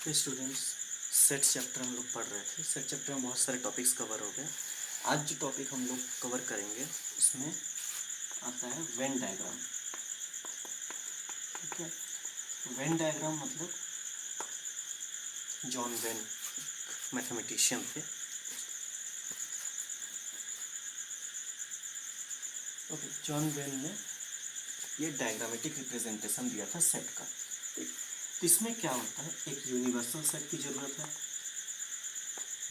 तो students, set chapter हम लोग पढ़ रहे थे। सेट चैप्टर में बहुत सारे टॉपिक्स कवर हो गए। आज जो टॉपिक हम लोग कवर करेंगे उसमें आता है वेन डायग्राम। ठीक है, वेन डायग्राम मतलब जॉन वेन मैथमेटिशियन थे। ओके, जॉन वेन ने ये डायग्रामेटिक रिप्रेजेंटेशन दिया था सेट का। ठीक, तो इसमें क्या होता है, एक यूनिवर्सल सेट की जरूरत है,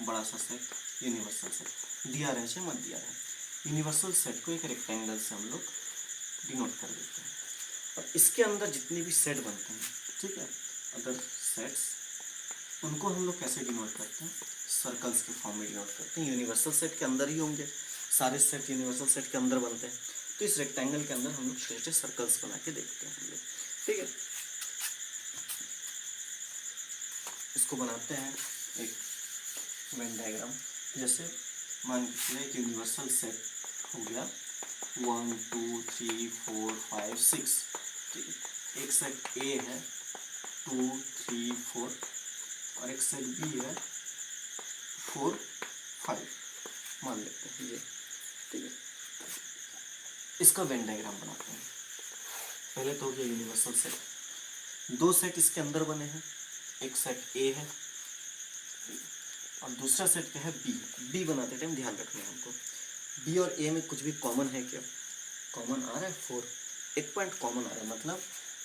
बड़ा सा सेट, यूनिवर्सल सेट दिया रहे चाहे मत दिया रहे। यूनिवर्सल सेट को एक रेक्टेंगल से हम लोग डिनोट कर देते हैं और इसके अंदर जितने भी सेट बनते हैं, ठीक है, अदर सेट्स, उनको हम लोग कैसे डिनोट करते हैं, सर्कल्स के फॉर्म में डिनोट करते हैं। यूनिवर्सल सेट के अंदर ही होंगे सारे सेट, यूनिवर्सल सेट के अंदर बनते हैं। तो इस रेक्टेंगल के अंदर हम लोग छोटे छोटे सर्कल्स बना के देखते हैं हम लोग। ठीक है, इसको बनाते हैं एक वेन डायग्राम। जैसे मान लीजिए एक यूनिवर्सल सेट हो गया 1 2 3 4 5 6। ठीक है, एक सेट ए है 2 3 4 और एक सेट बी है 4 5 मान लेते हैं ये। ठीक है, इसका वेन डायग्राम बनाते हैं। पहले तो हो गया यूनिवर्सल सेट। दो सेट इसके अंदर बने हैं, एक सेट ए है और दूसरा सेट क्या है बी। बी बनाते टाइम ध्यान रखना है हमको, बी और ए में कुछ भी कॉमन है क्या? कॉमन आ रहा है 4, एक पॉइंट कॉमन आ रहा है, मतलब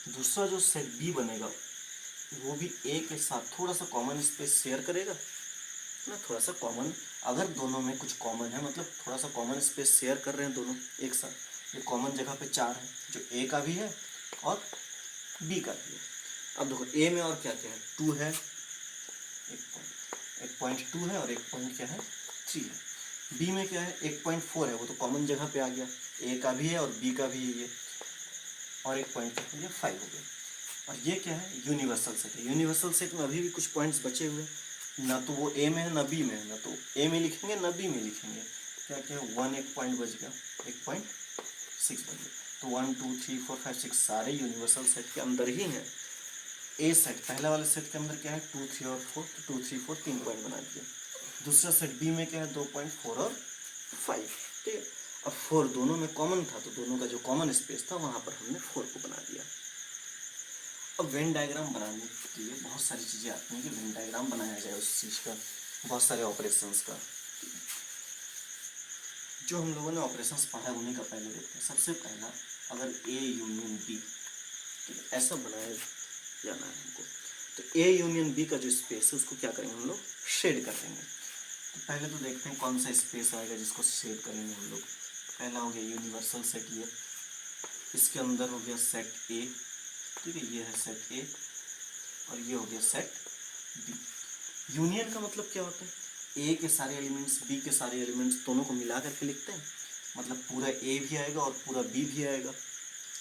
दूसरा जो सेट बी बनेगा वो भी ए के साथ थोड़ा सा कॉमन स्पेस शेयर करेगा ना, थोड़ा सा कॉमन। अगर दोनों में कुछ कॉमन है, मतलब थोड़ा सा कॉमन स्पेस शेयर कर रहे हैं दोनों एक साथ, ये कॉमन जगह पे 4 है, जो ए का भी है और बी का भी है। अब देखो ए में और क्या क्या है, 2 है, एक पॉइंट 2 है और एक पॉइंट क्या है 3 है। बी में क्या है, एक पॉइंट 4 है, वो तो कॉमन जगह पे आ गया, ए का भी है और बी का भी है ये, और एक पॉइंट क्या है 5 हो गया। और ये क्या है, यूनिवर्सल सेट है। यूनिवर्सल सेट में अभी भी कुछ पॉइंट्स बचे हुए, ना तो वो ए में है ना बी में है, ना तो ए में लिखेंगे ना बी में लिखेंगे। क्या क्या है, 1 एक पॉइंट बच गया, एक पॉइंट 6 बच गया। तो 1 2 3 4 5 6 सारे यूनिवर्सल सेट के अंदर ही हैं। ए सेट पहला वाले सेट के अंदर क्या है 2 3 और 4, तो 2 3 4 3 पॉइंट बना दिया। दूसरा सेट बी में क्या है 2.4 और 5। ठीक है, अब 4 दोनों में कॉमन था, तो दोनों का जो कॉमन स्पेस था वहां पर हमने 4 को बना दिया। अब वेन डायग्राम बनाने के लिए बहुत सारी चीज़ें आती हैं कि वेन डायग्राम बनाया जाए उस चीज़ का, बहुत सारे ऑपरेशंस का। जो हम लोगों ने ऑपरेशंस पढ़ा है उन्हीं का पहले देखते हैं। सबसे पहला, अगर ए यूनियन बी, ऐसा बनाया जाना है हमको, तो ए यूनियन बी का जो स्पेस है उसको क्या करेंगे हम लोग, शेड कर देंगे। तो पहले तो देखते हैं कौन सा स्पेस आएगा जिसको शेड करेंगे हम लोग। पहला हो गया यूनिवर्सल सेट, ये इसके अंदर हो गया सेट ए। ठीक है, ये है सेट ए और ये हो गया सेट बी। यूनियन का मतलब क्या होता है, ए के सारे एलिमेंट्स बी के सारे एलिमेंट्स दोनों को मिला करके लिखते हैं, मतलब पूरा ए भी आएगा और पूरा बी भी आएगा।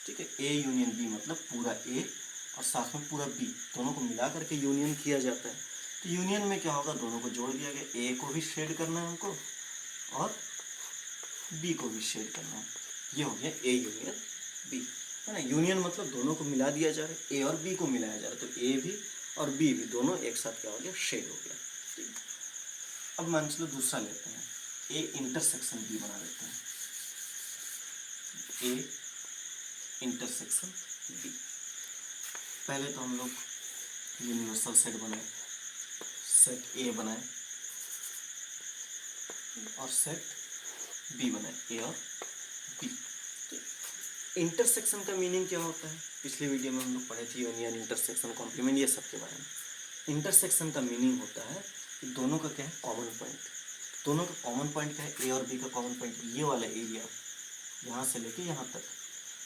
ठीक है, ए यूनियन बी मतलब पूरा ए और साथ में पूरा बी, दोनों को मिला करके यूनियन किया जाता है। तो यूनियन में क्या होगा, दोनों को जोड़ दिया गया, ए को भी शेड करना है हमको और बी को भी शेड करना है। ये हो गया ए यूनियन बी, है ना। यूनियन मतलब दोनों को मिला दिया जा रहा है, ए और बी को मिलाया जा रहा है, तो ए भी और बी भी दोनों एक साथ क्या हो गया, शेड हो गया। ठीक है, अब मान चलो दूसरा लेते हैं, ए इंटरसेक्शन बी बना लेते हैं। ए इंटरसेक्शन बी, पहले तो हम लोग यूनिवर्सल सेट बनाए, सेट ए बनाए और सेट बी बनाए, ए और बी। इंटरसेक्शन का मीनिंग क्या होता है, पिछले वीडियो में हम लोग पढ़े थे, यूनियन, इंटरसेक्शन, कॉम्प्लीमेंट, ये सब के बारे में। इंटरसेक्शन का मीनिंग होता है कि दोनों का क्या है, कॉमन पॉइंट। दोनों का कॉमन पॉइंट क्या है, ए और बी का कॉमन पॉइंट ये वाला एरिया, यहाँ से लेके यहाँ तक,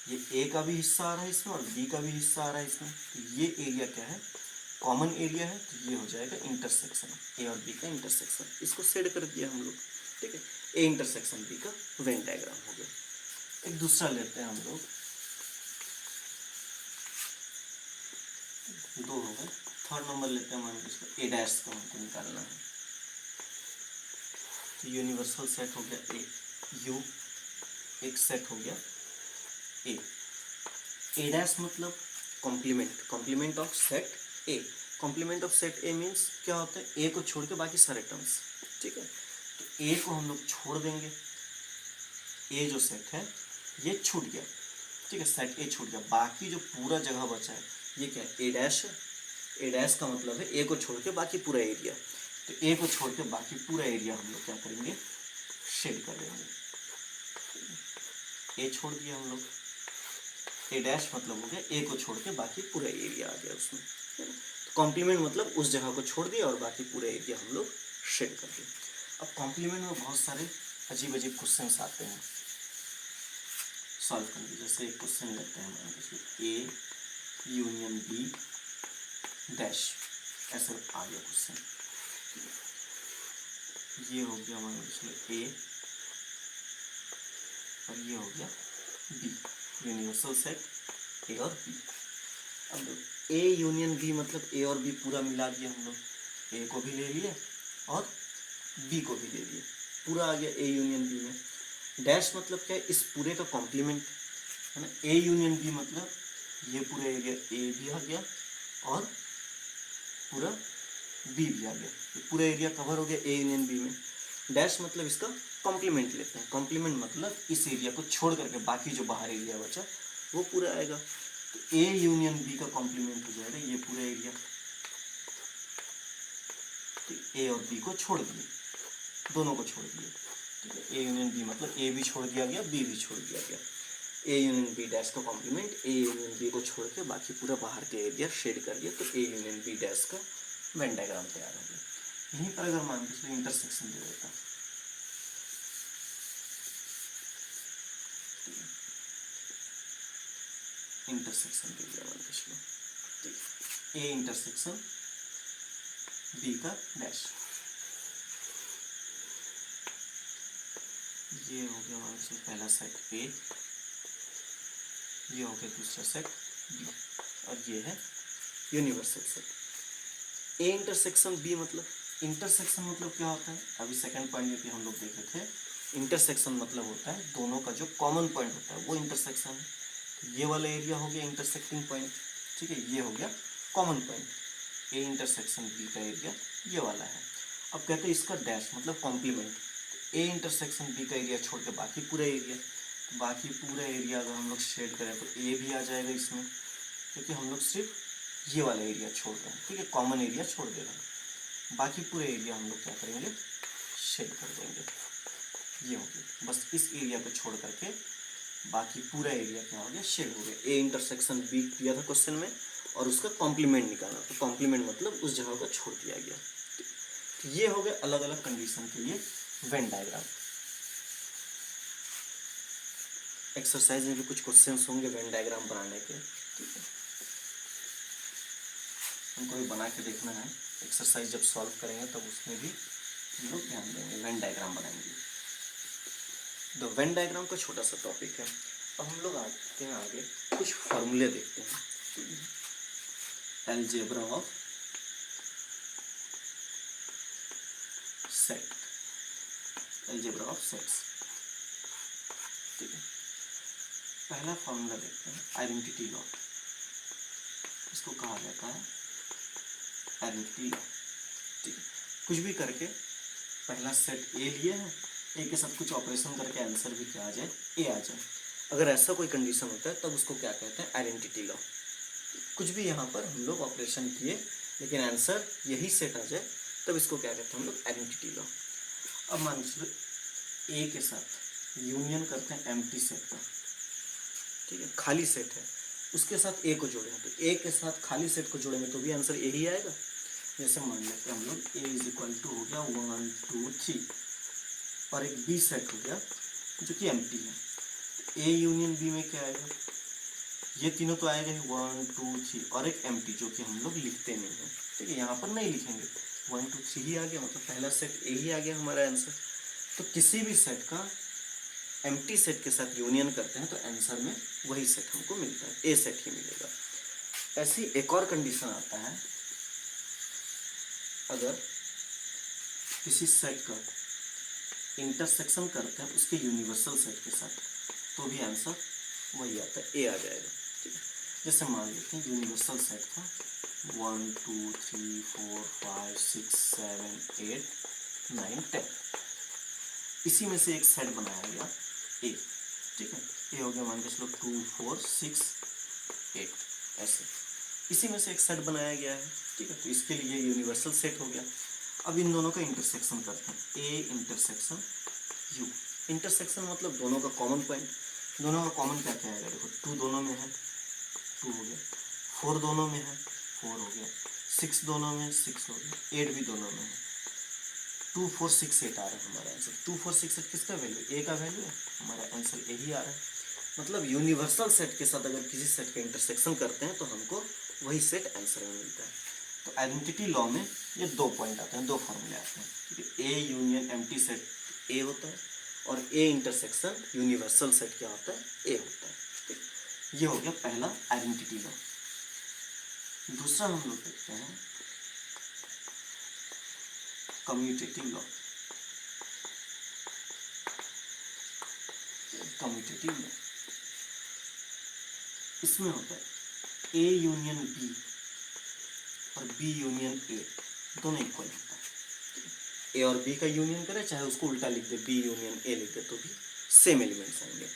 ये ए का भी हिस्सा आ रहा है इसमें और बी का भी हिस्सा आ रहा है इसमें, तो ये एरिया क्या है, कॉमन एरिया है, तो ये हो जाएगा इंटरसेक्शन, ए और बी का इंटरसेक्शन। इसको सेड कर दिया हम लोग। ठीक है, ए इंटरसेक्शन बी का वेन डायग्राम हो गया। एक दूसरा लेते हैं हम लोग, दो हो गए, थर्ड नंबर लेते हैं, मान लीजिए इसको ए डैश को हमको निकालना है। तो यूनिवर्सल सेट हो गया ए यू, एक सेट हो गया ए। ए डैश मतलब complement, complement of set A. Complement of set A means क्या होता है, ए को छोड़ के बाकी सारे टर्म्स, ठीक है। तो ए को हम लोग छोड़ देंगे, ए जो सेट है ये छूट गया, ठीक है, सेट ए छूट गया, बाकी जो पूरा जगह बचा है ये क्या है, ए डैश है। ए डैश का मतलब है ए को छोड़ के बाकी पूरा एरिया, तो ए को छोड़ के बाकी पूरा एरिया हम लोग क्या करेंगे, शेड कर देंगे। ए छोड़ दिया हम लोग, ए डैश मतलब हो गया ए को छोड़ के बाकी पूरा एरिया आ गया उसमें, तो कॉम्प्लीमेंट मतलब उस जगह को छोड़ दिया और बाकी पूरा एरिया हम लोग शेड कर दिए। अब कॉम्प्लीमेंट में बहुत सारे अजीब अजीब क्वेश्चन आते हैं सॉल्व करने, जैसे एक क्वेश्चन लेते हैं हमारे, ए यूनियन बी डैश, ऐसे आ गया क्वेश्चन, ये हो गया हमारे इसमें ए और ये हो गया बी, यूनिवर्सल सेट ए और बी। अब ए यूनियन बी मतलब ए और बी पूरा मिला दिया हम लोग, ए को भी ले लिए और बी को भी ले लिए, पूरा आ गया ए यूनियन बी में। डैश मतलब क्या है, इस पूरे का कॉम्प्लीमेंट है ना, ए यूनियन बी मतलब ये पूरा एरिया ए भी आ गया और पूरा बी भी आ गया, तो पूरा एरिया कवर हो गया ए यूनियन बी में। डैश मतलब इसका कॉम्प्लीमेंट लेते हैं, कॉम्प्लीमेंट मतलब इस एरिया को छोड़ करके बाकी जो बाहर एरिया बचा वो पूरा आएगा, तो ए यूनियन बी का कॉम्प्लीमेंट हो जाएगा ये पूरा एरिया, तो ए और बी को छोड़ दिए, दोनों को छोड़ दिए, ठीक है। ए यूनियन बी मतलब ए भी छोड़ दिया गया, बी भी छोड़ दिया गया, ए यूनियन बी डैश का कॉम्प्लीमेंट ए यूनियन बी को छोड़ के बाकी पूरा बाहर के एरिया शेड कर दिया, तो ए यूनियन बी डैश का वेन डायग्राम तैयार हो गया। यहीं पर अगर मान के इंटरसेक्शन दे देता, इंटरसेक्शन दे दिया मान के चलो, ठीक, ए इंटरसेक्शन बी का डैश, ये हो गया मान के पहला सेट ए, ये हो गया दूसरा सेट बी, और ये है universal set. A intersection B मतलब, इंटरसेक्शन मतलब क्या होता है, अभी सेकंड पॉइंट में भी हम लोग देखे थे, इंटरसेक्शन मतलब होता है दोनों का जो कॉमन पॉइंट होता है वो इंटरसेक्शन है, तो ये वाला एरिया हो गया इंटरसेक्टिंग पॉइंट, ठीक है, ये हो गया common point, A intersection B का एरिया ये वाला है। अब कहते हैं इसका डैश मतलब कॉम्प्लीमेंट, ए इंटरसेक्शन बी का एरिया छोड़ के बाकी पूरा एरिया, तो बाकी पूरा एरिया अगर हम लोग शेड करें तो ए भी आ जाएगा इसमें, क्योंकि हम लोग सिर्फ ये वाला एरिया छोड़ रहे हैं, ठीक है, कॉमन एरिया छोड़ दे रहे हैं, बाकी पूरे एरिया हम लोग क्या करेंगे, शेड कर देंगे, ये हो गया, बस इस एरिया को छोड़ करके बाकी पूरा एरिया क्या हो गया, शेड हो गया। ए इंटरसेक्शन बी दिया था क्वेश्चन में और उसका कॉम्प्लीमेंट निकालना, तो कॉम्प्लीमेंट मतलब उस जगह को छोड़ दिया गया, तो ये हो गया अलग अलग कंडीशन के लिए वेन डायग्राम। एक्सरसाइज में भी कुछ क्वेश्चंस होंगे वेन डायग्राम बनाने के, ठीक है, हमको भी बना के देखना है, एक्सरसाइज जब सॉल्व करेंगे तब उसमें भी हम लोग ध्यान देंगे, वेन डायग्राम बनाएंगे। तो वेन डायग्राम का छोटा सा टॉपिक है। अब हम लोग आते हैं आगे, कुछ फॉर्मूले देखते हैं, algebra of set, algebra of sets, ठीक है। पहला फॉर्मूला देखते हैं आइडेंटिटी लॉ, इसको कहा जाता है आइडेंटिटी लॉ, ठीक है। कुछ भी करके पहला सेट ए लिए हैं, ए के साथ कुछ ऑपरेशन करके आंसर भी क्या आ जाए, ए आ जाए, अगर ऐसा कोई कंडीशन होता है तब उसको क्या कहते हैं, आइडेंटिटी लॉ। कुछ भी यहाँ पर हम लोग ऑपरेशन किए लेकिन आंसर यही सेट आ जाए तब इसको क्या कहते हैं हम लोग, आइडेंटिटी लॉ। अब मान लीजिए ए के साथ यूनियन करते हैं एम्प्टी सेट का, ठीक है, खाली सेट है, उसके साथ ए को जोड़ेंगे, तो ए के साथ खाली सेट को जोड़ेंगे तो भी आंसर यही आएगा। जैसे मान लेते हैं हम लोग ए इज इक्वल टू हो गया 1 2 3 और एक बी सेट हो गया जो कि एम्प्टी है, ए यूनियन बी में क्या आएगा, ये तीनों तो आएगा ही 1 2 3 और एक एम्प्टी जो कि हम लोग लिखते नहीं है, ठीक है, यहाँ पर नहीं लिखेंगे, 1 2 3 ही आ गया, मतलब पहला सेट ए ही आ गया हमारा आंसर। तो किसी भी सेट का एम्प्टी सेट के साथ यूनियन करते हैं तो आंसर में वही सेट हमको मिलता है, ए सेट ही मिलेगा। ऐसी एक और कंडीशन आता है, अगर किसी सेट का इंटरसेक्शन करते हैं उसके यूनिवर्सल सेट के साथ तो भी आंसर वही आता है, ए आ जाएगा, ठीक है। जैसे मान लेते हैं यूनिवर्सल सेट था 1 2 3 4 5 6 7 8 9 10, इसी में से एक सेट बनाया गया ए, ठीक है, ए हो गया मान के चलो 2 4 6 8, ऐसे इसी में से एक सेट बनाया गया है, ठीक है, तो इसके लिए यूनिवर्सल सेट हो गया। अब इन दोनों का इंटरसेक्शन करते हैं, ए इंटरसेक्शन यू, इंटरसेक्शन मतलब दोनों का कॉमन पॉइंट, दोनों का कॉमन क्या क्या आएगा, देखो 2 दोनों में है 2 हो गया, 4 दोनों में है 4 हो गया, 6 दोनों में 6 हो गया, 8 भी दोनों में है, 2 4 6 8 आ रहा है हमारा आंसर। 2 4 6 8 किसका वैल्यू, ए का वैल्यू है, हमारा आंसर यही आ रहा है। मतलब यूनिवर्सल सेट के साथ अगर किसी सेट का इंटरसेक्शन करते हैं तो हमको वही सेट आंसर में मिलता है। तो आइडेंटिटी लॉ में ये 2 पॉइंट आते हैं, 2 फॉर्मूले आते हैं, ठीक है, ए यूनियन एम्प्टी सेट ए होता है और ए इंटरसेक्शन यूनिवर्सल सेट क्या होता है, ए होता है, ठीक। ये हो गया पहला आइडेंटिटी लॉ। दूसरा हम लोग देखते हैं कम्यूटेटिव लॉ। कम्यूटेटिव लॉ इसमें होता है ए यूनियन बी और बी यूनियन ए दोनों इक्वल होता है। ए और बी का यूनियन करें चाहे उसको उल्टा लिख दे, बी यूनियन ए लिख दे तो भी सेम एलिमेंट्स आएंगे।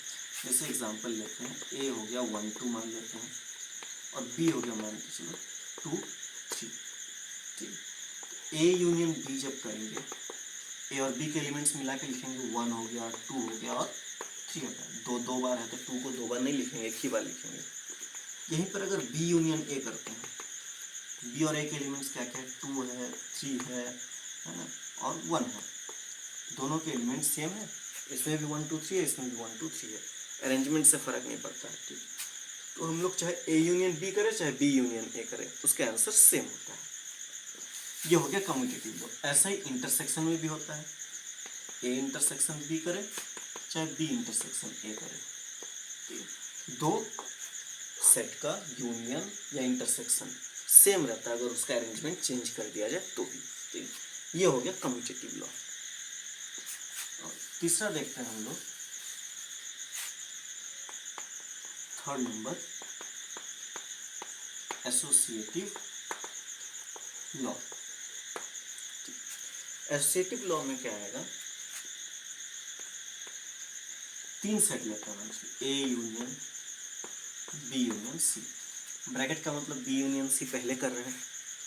जैसे एग्जांपल लेते हैं, ए हो गया 1 2 मान लेते हैं और बी हो गया मान के चलो 2 3, ठीक। ए यूनियन बी जब करेंगे, ए और बी के एलिमेंट्स मिला के लिखेंगे, 1 हो गया 2 हो गया और 3 हो गया, दो बार है तो 2 को 2 बार नहीं लिखेंगे, एक ही बार लिखेंगे। यहीं पर अगर बी यूनियन ए करते हैं, बी और ए के एलिमेंट्स क्या क्या है, 2 है 3 है ना, और 1 है, दोनों के एलिमेंट्स सेम है, इसमें भी 1 2 3 है, इसमें भी 1 2 3 है, अरेंजमेंट से फर्क नहीं पड़ता है, ठीक। तो हम लोग चाहे ए यूनियन बी करें चाहे बी यूनियन ए करें, उसका आंसर सेम होता है। ये हो गया कम्यूटेटिव लॉ। ऐसा ही इंटरसेक्शन में भी होता है, ए इंटरसेक्शन बी करे चाहे बी इंटरसेक्शन ए करे, ठीक। दो सेट का यूनियन या इंटरसेक्शन सेम रहता है, अगर उसका अरेंजमेंट चेंज कर दिया जाए तो भी, ठीक। ये हो गया कम्यूटेटिव लॉ। तीसरा देखते हैं हम लोग, third number associative law. Associative law में क्या आएगा, 3 सेट लेते हैं, A union B union C, bracket का मतलब बी यूनियन सी पहले कर रहे हैं,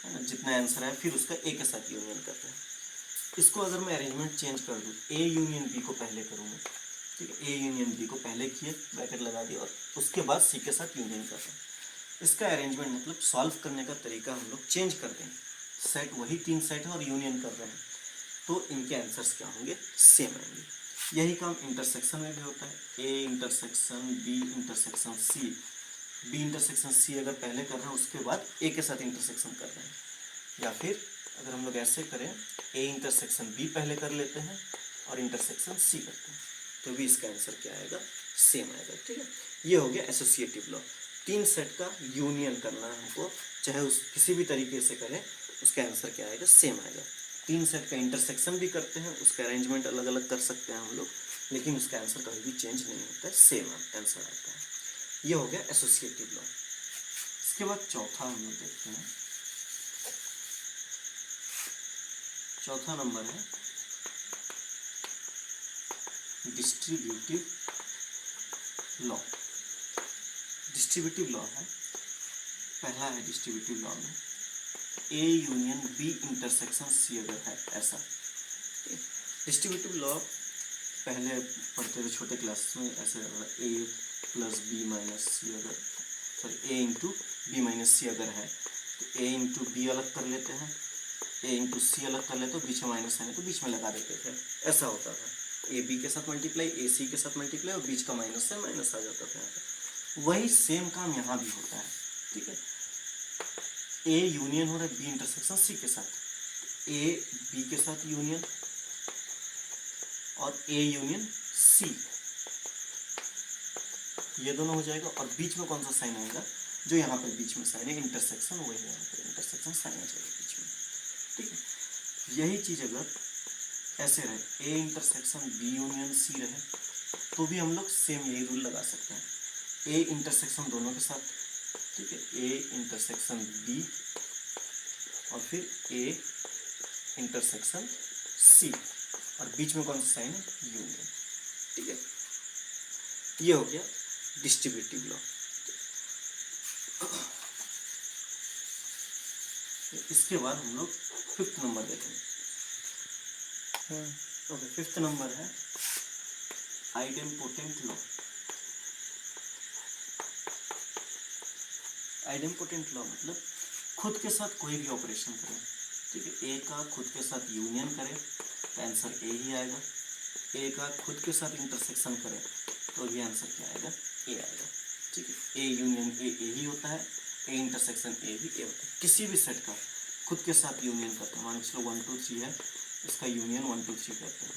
है ना, जितना आंसर है फिर उसका ए के साथ यूनियन कर रहे हैं। इसको अगर मैं अरेंजमेंट चेंज कर दूँ, ए यूनियन बी को पहले करूँगा, ठीक है, ए यूनियन बी को पहले किए, ब्रैकेट लगा दिया और उसके बाद सी के साथ यूनियन कर रहे हैं। इसका अरेंजमेंट मतलब सॉल्व करने का तरीका हम लोग चेंज कर दें, सेट वही 3 सेट है और यूनियन कर रहे हैं, तो इनके आंसर्स क्या होंगे, सेम आएंगे। यही काम इंटरसेक्शन में भी होता है, A intersection B intersection C, B intersection C अगर पहले कर रहे हैं उसके बाद ए के साथ इंटरसेक्शन कर रहे हैं, या फिर अगर हम लोग ऐसे करें, ए इंटरसेक्शन बी पहले कर लेते हैं और इंटरसेक्शन सी करते हैं, तो भी इसका आंसर क्या आएगा, सेम आएगा, ठीक है। ये हो गया एसोसिएटिव लॉ। 3 सेट का यूनियन करना है हमको, चाहे उस किसी भी तरीके से करें, उसका आंसर क्या आएगा, सेम आएगा। 3 सेट का इंटरसेक्शन भी करते हैं, उसका अरेंजमेंट अलग अलग कर सकते हैं हम लोग, लेकिन उसका आंसर कभी भी चेंज नहीं होता है, सेम आंसर आता है। ये हो गया एसोसिएटिव लॉ। इसके बाद चौथा हम लोग देखते हैं, चौथा नंबर है डिस्ट्रीब्यूटिव लॉ। डिस्ट्रीब्यूटिव लॉ है, पहला है डिस्ट्रीब्यूटिव लॉ में A union B intersection C अगर है ऐसा। डिस्ट्रीब्यूटिव लॉ पहले पढ़ते थे छोटे क्लास में, ऐसे ए प्लस बी माइनस सी अगर, सॉरी ए इंटू बी माइनस सी अगर है तो ए इंटू बी अलग कर लेते हैं, ए इंटू सी अलग कर लेते, तो बीच में माइनस है तो बीच में लगा देते थे, ऐसा होता था। ए बी के साथ मल्टीप्लाई, ए सी के साथ मल्टीप्लाई और बीच का माइनस से माइनस आ जाता था यहाँ पर। वही सेम काम यहाँ भी होता है, ठीक है। ए यूनियन हो रहा है बी इंटरसेक्शन सी के साथ, ए बी के साथ यूनियन और ए यूनियन सी, ये दोनों हो जाएगा और बीच में कौन सा साइन आएगा, जो यहाँ पर बीच में साइन है इंटरसेक्शन, वही यहाँ पर इंटरसेक्शन साइन आ जाएगा बीच में, ठीक है। यही चीज़ अगर ऐसे रहे, A intersection B union C रहे, तो भी हम लोग सेम यही रूल लगा सकते हैं, ए इंटरसेक्शन दोनों के साथ ठीक है, ए इंटरसेक्शन बी और फिर ए इंटरसेक्शन सी और बीच में कौन सा साइन है, यूनियन। ठीक है, ये हो गया डिस्ट्रीब्यूटिव लॉ। इसके बाद हम लोग फिफ्थ नंबर देखेंगे। ओके, फिफ्थ नंबर है आइडेम्पोटेंट लॉ। आइडेम्पोटेंट लॉ मतलब खुद के साथ कोई भी ऑपरेशन करे, ठीक है, ए का खुद के साथ यूनियन करे तो आंसर ए ही आएगा, ए का खुद के साथ इंटरसेक्शन करे तो भी आंसर क्या आएगा, ए आएगा। ठीक है, ए यूनियन ए ही होता है, ए इंटरसेक्शन ए भी ए होता है। किसी भी सेट का खुद के साथ यूनियन करते हैं, मान के चलो 1 2 3 है, इसका यूनियन 1 2 3 करते हैं।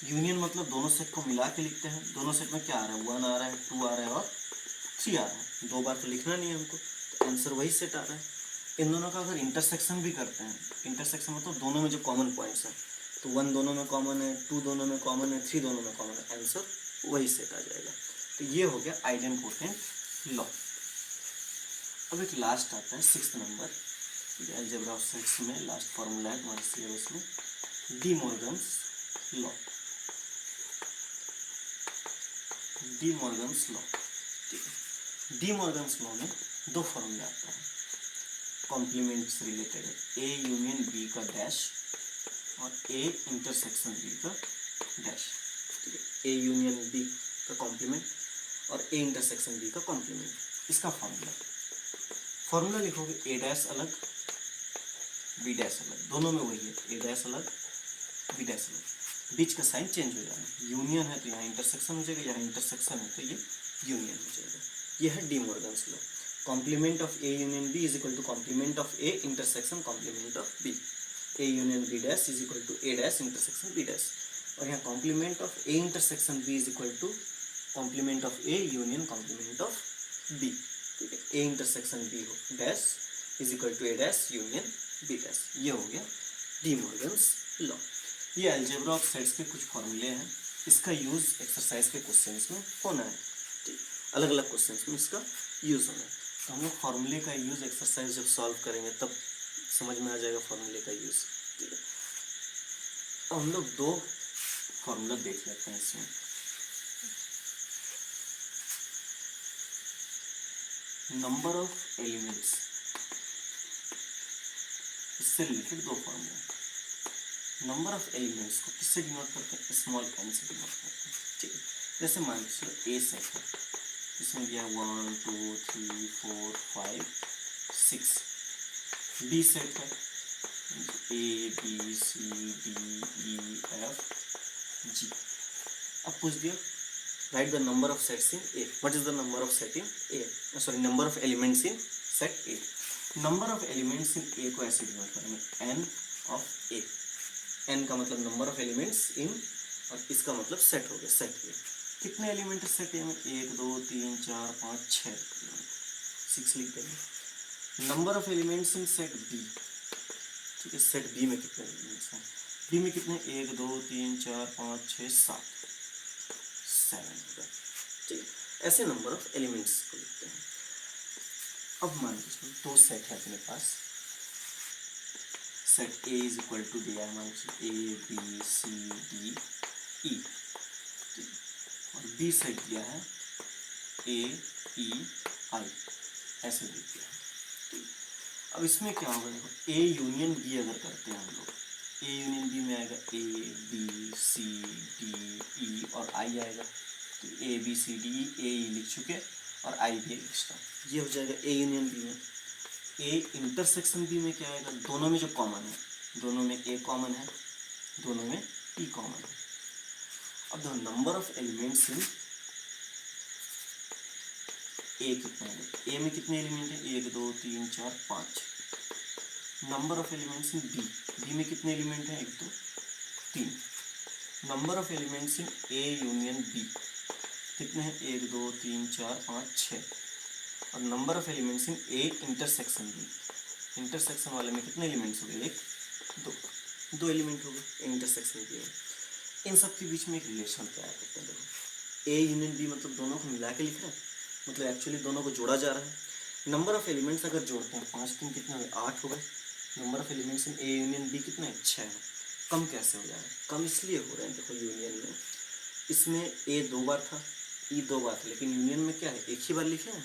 यूनियन मतलब दोनों सेट को मिला के लिखते हैं। दोनों सेट में क्या आ रहा है, 1 आ रहा है, 2 आ रहा है और 3 आ रहा है। 2 बार तो लिखना नहीं है हमको, तो आंसर वही सेट आ रहा है। इन दोनों का अगर इंटरसेक्शन भी करते हैं, इंटरसेक्शन मतलब दोनों में जो कॉमन पॉइंट्स हैं, तो 1 दोनों में कॉमन है, 2 दोनों में कॉमन है, 3 दोनों में कॉमन है, आंसर वही सेट आ जाएगा। तो ये हो गया आइडेम्पोटेंट लॉ। अब एक लास्ट आता है 6th number, algebra of sets में लास्ट फॉर्मूला है हमारे सिलेबस में, D Morgan's law. D Morgan's law, ठीक है, डी मॉर्गन्स लॉ में 2 फॉर्मूला आता है कॉम्प्लीमेंट से रिलेटेड है, ए यूनियन बी का डैश और ए इंटरसेक्शन बी का डैश। ठीक है, ए यूनियन बी का कॉम्प्लीमेंट और ए इंटरसेक्शन बी का कॉम्प्लीमेंट, इसका फॉर्मूला लिखोगे, ए डैश अलग बी डैश अलग, दोनों में वही है, ए डैश अलग बी डैश अलग, बीच का साइन चेंज हो जाना, यूनियन है तो यहाँ इंटरसेक्शन हो जाएगा, यहाँ इंटरसेक्शन है तो ये यूनियन हो जाएगा। ये है De Morgan's law. Complement of A union B is equal to complement of A intersection complement of B, A union B dash is equal to A dash intersection B dash, और यहाँ complement of A intersection B is equal to complement of A union complement of B. ठीक है, A intersection B हो dash is equal to A dash union B dash. ये हो गया D Morgan's law. ये algebra of sets के कुछ फॉर्मूले हैं, इसका यूज़ एक्सरसाइज के क्वेश्चंस में होना है। ठीक, अलग अलग क्वेश्चंस में इसका यूज़ होना है। तो हम लोग फॉर्मूले का यूज़ एक्सरसाइज जब सॉल्व करेंगे तब समझ में आ जाएगा फॉर्मूले का यूज़। ठीक है, तो हम लोग 2 फॉर्मूला देख लेते हैं इसमें। नंबर ऑफ एलिमेंट्स, इससे related 2 formula. Number of elements को किससे डिनोट करते हैं, स्मॉल एन से डिनोट करते हैं। ठीक है, जैसे मान लीजिए ए सेट है, इसमें दिया 1 2 3 4 5 6। बी सेट है, A B C D E F G. अब पूछ दिया write the number of sets in A, what is the number of set in A, sorry number of elements in set A. Number of elements in A को ऐसे denote करेंगे, N of A. N का मतलब number of elements इन, और इसका मतलब set हो गया, सेट ए। कितने एलिमेंट है सेट ए में, 1 2 3 4 5 6, 6 लिख देंगे। Number of elements in set B, ठीक है, सेट बी में कितने एलिमेंट्स हैं, बी में कितने 1 2 3 4 5 6 7 होगा। ठीक, ऐसे नंबर ऑफ एलिमेंट्स को लिखते हैं। अब मान लीजिए 2 सेट है अपने पास, set A is equal to दिया है मान लीजिए ए बी सी डी ई, और बी सेट दिया है ए ई आई, ऐसे लिख दिया है। ठीक, अब इसमें क्या होगा, देखो ए यूनियन बी अगर करते हैं हम लोग, ए यूनियन बी में आएगा ए बी सी डी ई और आई आएगा। तो ए बी सी डी ए लिख चुके और आई भी एक्स्ट्रा, ये हो जाएगा ए यूनियन बी में। ए इंटरसेक्शन बी में क्या आएगा, दोनों में जो कॉमन है, दोनों में ए कॉमन है, दोनों में ई कॉमन है। अब the number of elements in A कितने हैं, ए में कितने एलिमेंट हैं, 1 2 3 4 5। Number of elements in B, B में कितने एलिमेंट हैं, 1 2 3। Number of elements in A union B कितने हैं, 1 2 3 4 5 6। और number of elements in A intersection B, intersection वाले में कितने एलिमेंट्स हो गए, 1 2 एलिमेंट हो गए इंटरसेक्शन बी में। इन सब के बीच में एक रिलेशन तैयार करते हैं। देखो ए यूनियन बी मतलब दोनों को मिला के लिख रहा है, मतलब एक्चुअली दोनों को जोड़ा जा रहा है। नंबर ऑफ एलिमेंट्स अगर जोड़ते हैं 5 3 कितने हो गए 8 हो गए। Number of elements in A union B कितने हैं 6 है। कम कैसे हो जाएगा, कम इसलिए हो रहे हैं, देखो यूनियन में इसमें ए 2 बार था, ई 2 बार था, लेकिन यूनियन में क्या है एक ही बार लिखे हैं।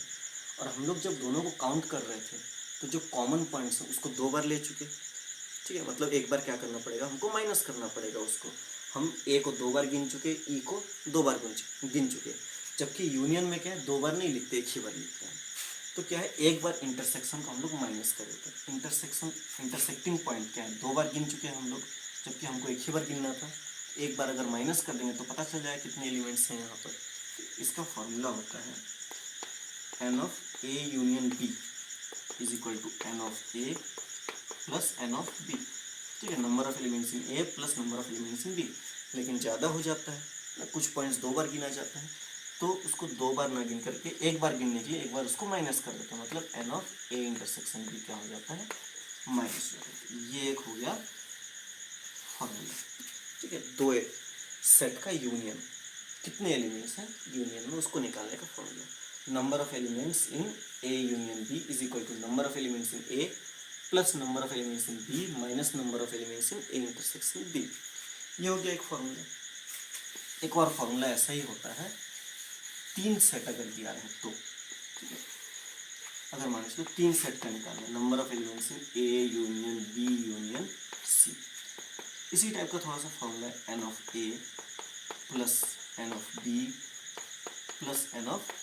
और हम लोग जब दोनों को काउंट कर रहे थे तो जो कॉमन पॉइंट्स हैं उसको 2 बार ले चुके, ठीक है। मतलब एक बार क्या करना पड़ेगा हमको, माइनस करना पड़ेगा उसको। हम ए को 2 बार गिन चुके, ई को 2 बार गिन चुके, जबकि यूनियन में क्या है 2 बार नहीं लिखते, एक ही बार लिखते हैं। तो क्या है एक बार इंटरसेक्शन को हम लोग माइनस कर देते हैं। इंटरसेक्टिंग पॉइंट क्या है 2 बार गिन चुके हैं हम लोग, जबकि हमको एक ही बार गिनना था। एक बार अगर माइनस कर देंगे तो पता चल जाए कितने एलिमेंट्स हैं यहाँ पर। तो इसका फॉर्मूला होता है n of A union B is equal to n of A plus n of B, ठीक है। Number of elements in A plus number of elements in B. लेकिन ज़्यादा हो जाता है ना, कुछ पॉइंट्स 2 बार गिना जाते हैं, तो उसको 2 बार ना गिन करके एक बार गिनने के लिए एक बार उसको माइनस कर देते हैं। मतलब n of A intersection B क्या हो जाता है, माइनस हो जाता है। ये एक हो गया फॉर्मूला, ठीक है। 2 सेट का यूनियन, कितने एलिमेंट्स हैं यूनियन में उसको निकालने का formula. Number of elements in A union B is equal to number of elements in A plus number of elements in B minus number of elements in A intersection B. ये हो गया एक formula. एक और formula ऐसा ही होता है, 3 set अगर दिया है तो, ठीक है। अगर मान लो 3 सेट का निकालना, number of elements in A union B union C. इसी टाइप का थोड़ा सा फॉर्मूला है n of A plus n of B plus n of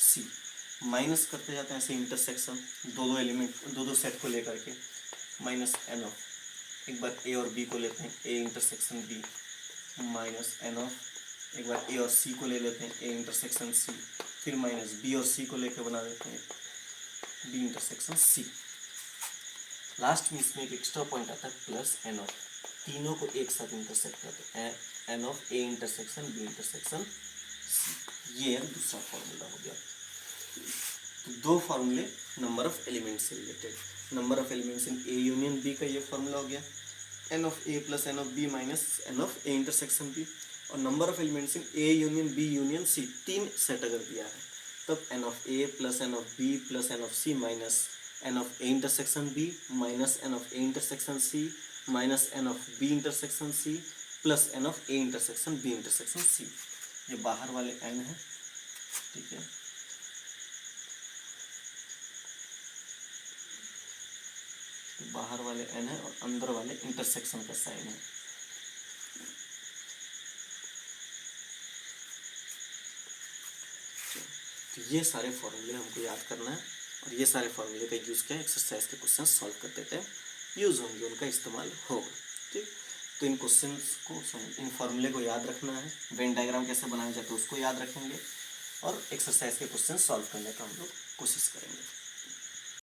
C. Minus करते जाते हैं ऐसे इंटरसेक्शन, दो एलिमेंट दो सेट को लेकर के, माइनस एन ऑफ, एक बार ए और बी को लेते हैं A intersection B, minus n of, एक बार ए और सी को ले लेते हैं ए इंटरसेक्शन सी, फिर माइनस बी और सी को लेकर बना देते हैं बी इंटरसेक्शन सी। लास्ट में इसमें एक एक्स्ट्रा पॉइंट आता है प्लस एन ऑफ, तीनों को एक साथ इंटरसेक्ट करते हैं, n of A intersection B intersection C. ये दूसरा फॉर्मूला हो गया। तो 2 फॉर्मूले नंबर ऑफ एलिमेंट्स से related. Number of elements in A union B का ये फॉर्मूला हो गया n of A plus n of B minus n of A intersection B. और number of elements in A union B union C, 3 set अगर दिया है तब n of A plus n of B plus n of C minus n of A intersection B minus n of A intersection C minus n of B intersection C plus n of A intersection B intersection C. ये बाहर वाले N है, ठीक है। बाहर वाले N है और अंदर वाले इंटरसेक्शन का साइन है। तो ये सारे फॉर्मूले हमको याद करना है और ये सारे फॉर्मूले का यूज़ किया एक्सरसाइज के क्वेश्चन सॉल्व करते थे, यूज़ होंगे, उनका इस्तेमाल होगा, ठीक। तो इन क्वेश्चंस को, इन फॉर्मूले को याद रखना है, वेन डायग्राम कैसे बनाया जाता है उसको याद रखेंगे और एक्सरसाइज के क्वेश्चन सॉल्व करने का हम लोग कोशिश करेंगे।